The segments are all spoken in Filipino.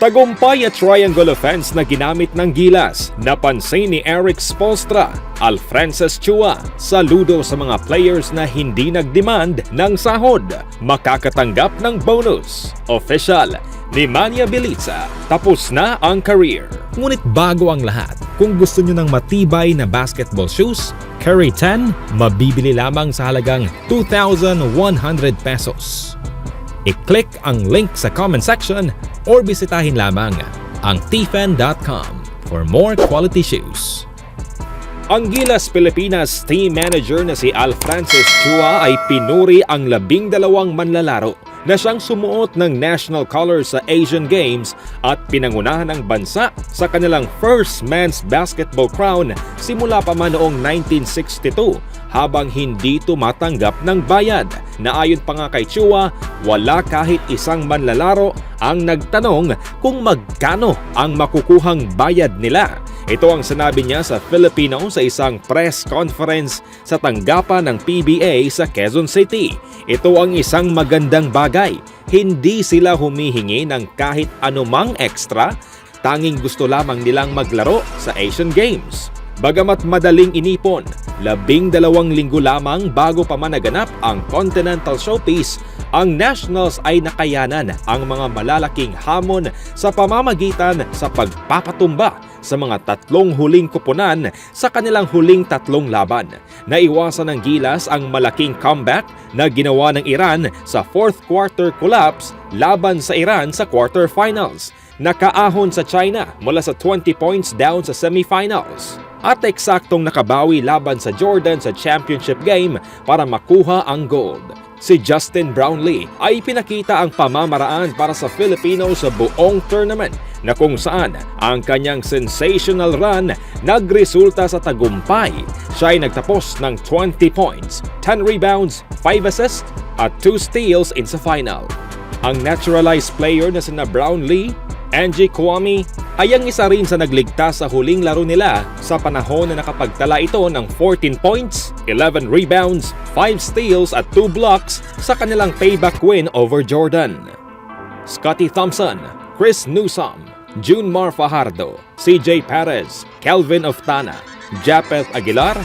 Tagumpay at triangle offense na ginamit ng Gilas, napansin ni Eric Spoelstra, Alfrances Chua. Saludo sa mga players na hindi nagdemand ng sahod, makakatanggap ng bonus. Official, Nemanja Bjelica, tapos na ang career. Ngunit bago ang lahat, kung gusto nyo ng matibay na basketball shoes, Curry 10, mabibili lamang sa halagang 2,100 pesos. I-click ang link sa comment section or bisitahin lamang ang tfen.com for more quality shoes. Ang Gilas Pilipinas team manager na si Alfrances Chua ay pinuri ang 12 manlalaro na siyang sumuot ng national colors sa Asian Games at pinangunahan ng bansa sa kanilang first men's basketball crown simula pa man noong 1962 habang hindi tumatanggap ng bayad, na ayon pa nga kay Chua, wala kahit isang manlalaro ang nagtanong kung magkano ang makukuhang bayad nila. Ito ang sinabi niya sa Filipino sa isang press conference sa tanggapan ng PBA sa Quezon City. Ito ang isang magandang bagay. Hindi sila humihingi ng kahit anumang extra, tanging gusto lamang nilang maglaro sa Asian Games. Bagamat madaling inipon, 12 linggo lamang bago pa man naganap ang Continental Showpiece, ang Nationals ay nakayanan ang mga malalaking hamon sa pamamagitan sa pagpapatumba sa mga 3 huling kuponan sa kanilang huling 3 laban. Naiwasan ng Gilas ang malaking comeback na ginawa ng Iran sa 4th quarter collapse laban sa Iran sa quarterfinals. Nakaahon sa China mula sa 20 points down sa semifinals at eksaktong nakabawi laban sa Jordan sa championship game para makuha ang gold. Si Justin Brownlee ay pinakita ang pamamaraan para sa Filipino sa buong tournament na kung saan ang kanyang sensational run nagresulta sa tagumpay. Siya ay nagtapos ng 20 points, 10 rebounds, 5 assists at 2 steals in sa final. Ang naturalized player na sina Brownlee, Angie Kwame ay ang isa rin sa nagligtas sa huling laro nila sa panahon na nakapagtala ito ng 14 points, 11 rebounds, 5 steals at 2 blocks sa kanilang payback win over Jordan. Scottie Thompson, Chris Newsome, Junmar Fajardo, CJ Perez, Kelvin Oftana, Japeth Aguilar,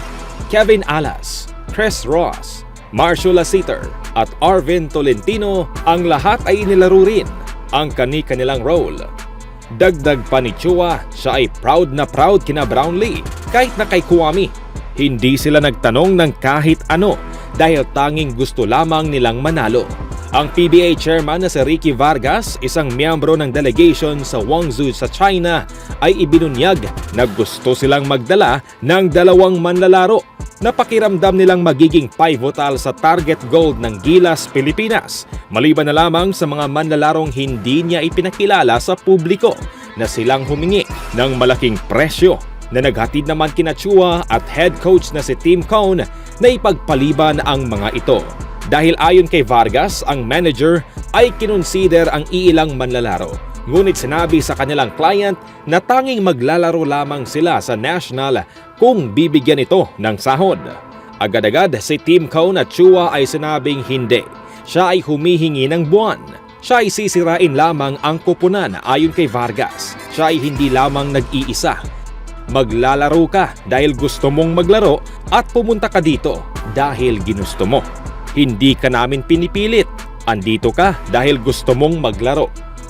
Kevin Alas, Chris Ross, Marshall Lasiter at Arvin Tolentino ang lahat ay inilaro rin ang kani-kanilang role. Dagdag pa ni Chua, siya ay proud na proud kina Brownlee kahit na kay Kwame. Hindi sila nagtanong ng kahit ano dahil tanging gusto lamang nilang manalo. Ang PBA chairman na si Ricky Vargas, isang miyembro ng delegation sa Guangzhou sa China, ay ibinunyag na gusto silang magdala ng 2 manlalaro na pakiramdam nilang magiging pivotal sa target gold ng Gilas Pilipinas, maliban na lamang sa mga manlalarong hindi niya ipinakilala sa publiko na silang humingi ng malaking presyo na naghatid naman kina Chua at head coach na si Tim Cone na ipagpaliban ang mga ito. Dahil ayon kay Vargas, ang manager ay kinonsider ang iilang manlalaro. Ngunit sinabi sa kanilang client na tanging maglalaro lamang sila sa national kung bibigyan ito ng sahod. Agad-agad si Tim Cone at Chua ay sinabing hindi. Siya ay humihingi ng buwan. Siya ay sisirain lamang ang kupunan ayon kay Vargas. Siya ay hindi lamang nag-iisa. Maglalaro ka dahil gusto mong maglaro at pumunta ka dito dahil ginusto mo. Hindi ka namin pinipilit. Andito ka dahil gusto mong maglaro.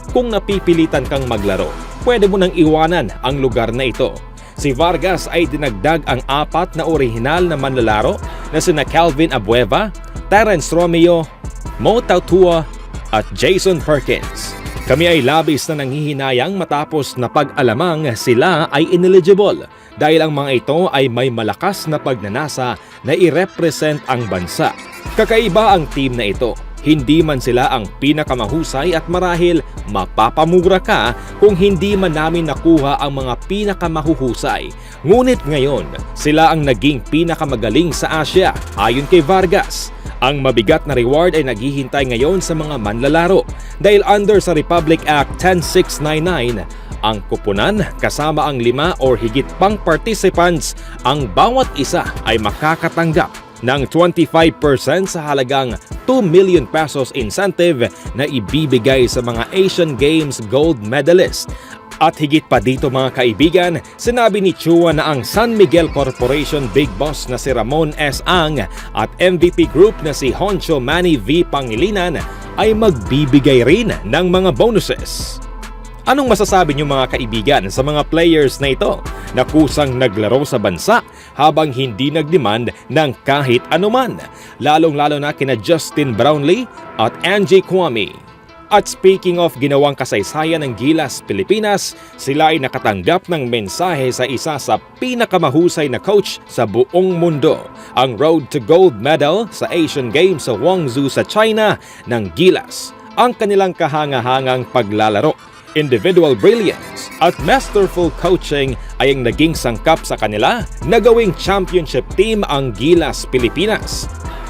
Kung napipilitan kang maglaro, pwede mo nang iwanan ang lugar na ito. Si Vargas ay dinagdag ang 4 na orihinal na manlalaro na sina Calvin Abueva, Terence Romeo, Mo Tautua at Jason Perkins. Kami ay labis na nanghihinayang matapos na pag-alamang sila ay ineligible dahil ang mga ito ay may malakas na pagnanasa na i-represent ang bansa. Kakaiba ang team na ito. Hindi man sila ang pinakamahusay at marahil mapapamura ka kung hindi man namin nakuha ang mga pinakamahuhusay. Ngunit ngayon, sila ang naging pinakamagaling sa Asia ayon kay Vargas. Ang mabigat na reward ay naghihintay ngayon sa mga manlalaro dahil under sa Republic Act 10699, ang kupunan kasama ang 5 or higit pang participants, ang bawat isa ay makakatanggap ng 25% sa halagang 2 million pesos incentive na ibibigay sa mga Asian Games gold medalist. At higit pa dito mga kaibigan, sinabi ni Chua na ang San Miguel Corporation Big Boss na si Ramon S. Ang at MVP Group na si Honcho Manny V. Pangilinan ay magbibigay rin ng mga bonuses. Anong masasabi niyo mga kaibigan sa mga players na ito na kusang naglaro sa bansa habang hindi nagdemand ng kahit anuman, lalong-lalo na kina Justin Brownlee at Angie Kwame? At speaking of ginawang kasaysayan ng Gilas Pilipinas, sila ay nakatanggap ng mensahe sa isa sa pinakamahusay na coach sa buong mundo, ang Road to Gold Medal sa Asian Games sa Guangzhou sa China ng Gilas. Ang kanilang kahangahangang paglalaro, individual brilliance at masterful coaching ay ang naging sangkap sa kanila na gawing championship team ang Gilas Pilipinas.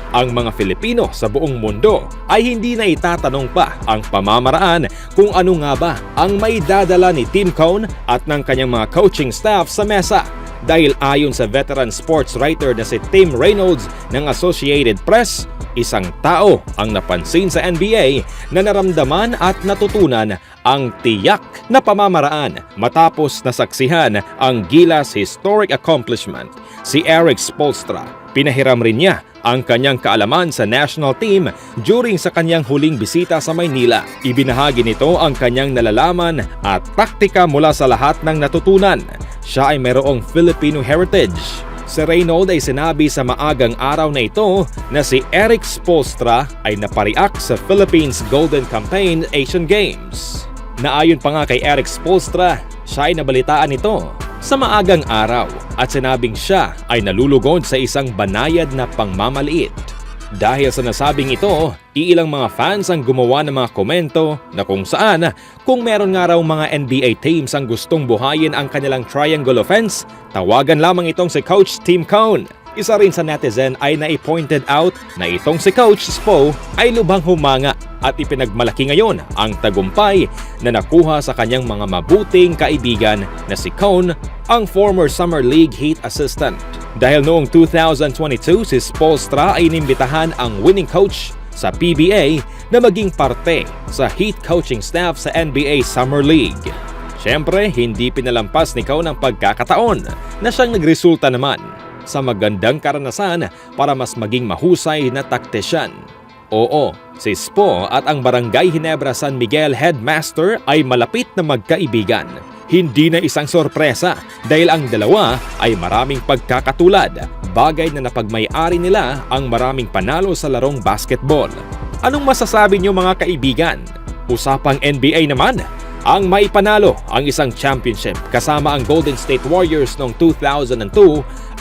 Ang mga Filipino sa buong mundo ay hindi na itatanong pa ang pamamaraan kung ano nga ba ang may dadala ni Tim Cone at ng kanyang mga coaching staff sa mesa. Dahil ayon sa veteran sports writer na si Tim Reynolds ng Associated Press, isang tao ang napansin sa NBA na naramdaman at natutunan ang tiyak na pamamaraan matapos nasaksihan ang Gilas' historic accomplishment, si Erik Spoelstra. Pinahiram rin niya ang kanyang kaalaman sa national team during sa kanyang huling bisita sa Maynila. Ibinahagi nito ang kanyang nalalaman at taktika mula sa lahat ng natutunan. Siya ay mayroong Filipino heritage. Si Reynolds ay sinabi sa maagang araw na ito na si Erik Spoelstra ay napariak sa Philippines Golden Campaign Asian Games. Naayon pa nga kay Erik Spoelstra, siya ay nabalitaan ito sa maagang araw at sinabing siya ay nalulugod sa isang banayad na pangmamaliit. Dahil sa nasabing ito, iilang mga fans ang gumawa ng mga komento na kung saan kung meron nga raw mga NBA teams ang gustong buhayin ang kanilang triangle offense, tawagan lamang itong si Coach Tim Cone. Isa rin sa netizen ay nai-pointed out na itong si Coach Spo ay lubhang humanga at ipinagmalaki ngayon ang tagumpay na nakuha sa kanyang mga mabuting kaibigan na si Cone, ang former Summer League Heat assistant. Dahil noong 2022 si Spoelstra ay inimbitahan ang winning coach sa PBA na maging parte sa Heat coaching staff sa NBA Summer League. Siyempre, hindi pinalampas ni Cone ang pagkakataon na siyang nagresulta naman sa magandang karanasan para mas maging mahusay na taktisyan. Oo, si Spo at ang Barangay Ginebra San Miguel headmaster ay malapit na magkaibigan. Hindi na isang sorpresa dahil ang dalawa ay maraming pagkakatulad, bagay na napagmay-ari nila ang maraming panalo sa larong basketball. Anong masasabi niyo mga kaibigan? Usapang NBA naman, ang may panalo ang isang championship kasama ang Golden State Warriors noong 2002,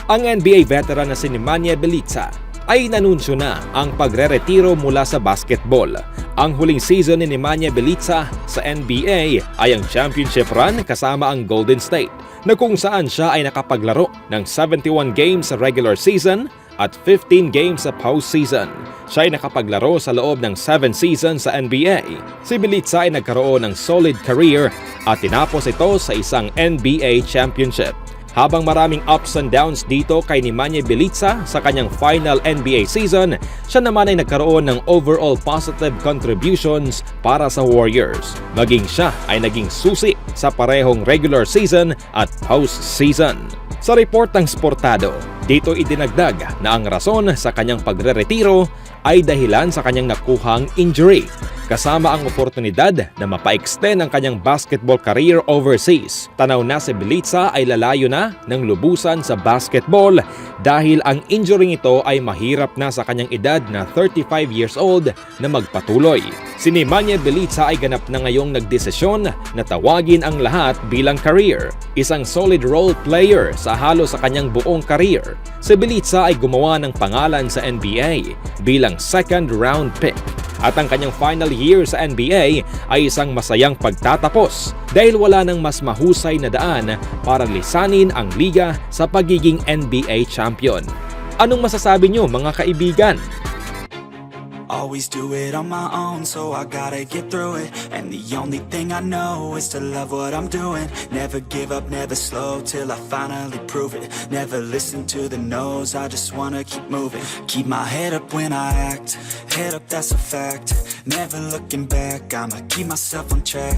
ang NBA veteran na si Nemanja Bjelica ay nanunsyo na ang pagre-retiro mula sa basketball. Ang huling season ni Nemanja Bjelica sa NBA ay ang championship run kasama ang Golden State, na kung saan siya ay nakapaglaro ng 71 games sa regular season at 15 games sa postseason. Siya ay nakapaglaro sa loob ng 7 seasons sa NBA. Si Bjelica ay nagkaroon ng solid career at tinapos ito sa isang NBA championship. Habang maraming ups and downs dito kay Nemanja Bjelica sa kanyang final NBA season, siya naman ay nagkaroon ng overall positive contributions para sa Warriors. Maging siya ay naging susi sa parehong regular season at postseason. Sa report ng Sportado, dito idinagdag na ang rason sa kanyang pagre-retiro ay dahilan sa kanyang nakuhang injury, kasama ang oportunidad na mapa-extend ang kanyang basketball career overseas. Tanaw na si Bjelica ay lalayo na ng lubusan sa basketball dahil ang injury ito ay mahirap na sa kanyang edad na 35 years old na magpatuloy. Si Nemanja Bjelica ay ganap na ngayong nagdesisyon na tawagin ang lahat bilang career. Isang solid role player sa halos sa kanyang buong career, si Bjelica ay gumawa ng pangalan sa NBA bilang second round pick. At ang kanyang final year sa NBA ay isang masayang pagtatapos dahil wala nang mas mahusay na daan para lisanin ang liga sa pagiging NBA champion. Anong masasabi niyo mga kaibigan? I always do it on my own, so I gotta get through it. And the only thing I know is to love what I'm doing. Never give up, never slow, till I finally prove it. Never listen to the no's, I just wanna keep moving. Keep my head up when I act, head up, that's a fact. Never looking back, I'ma keep myself on track.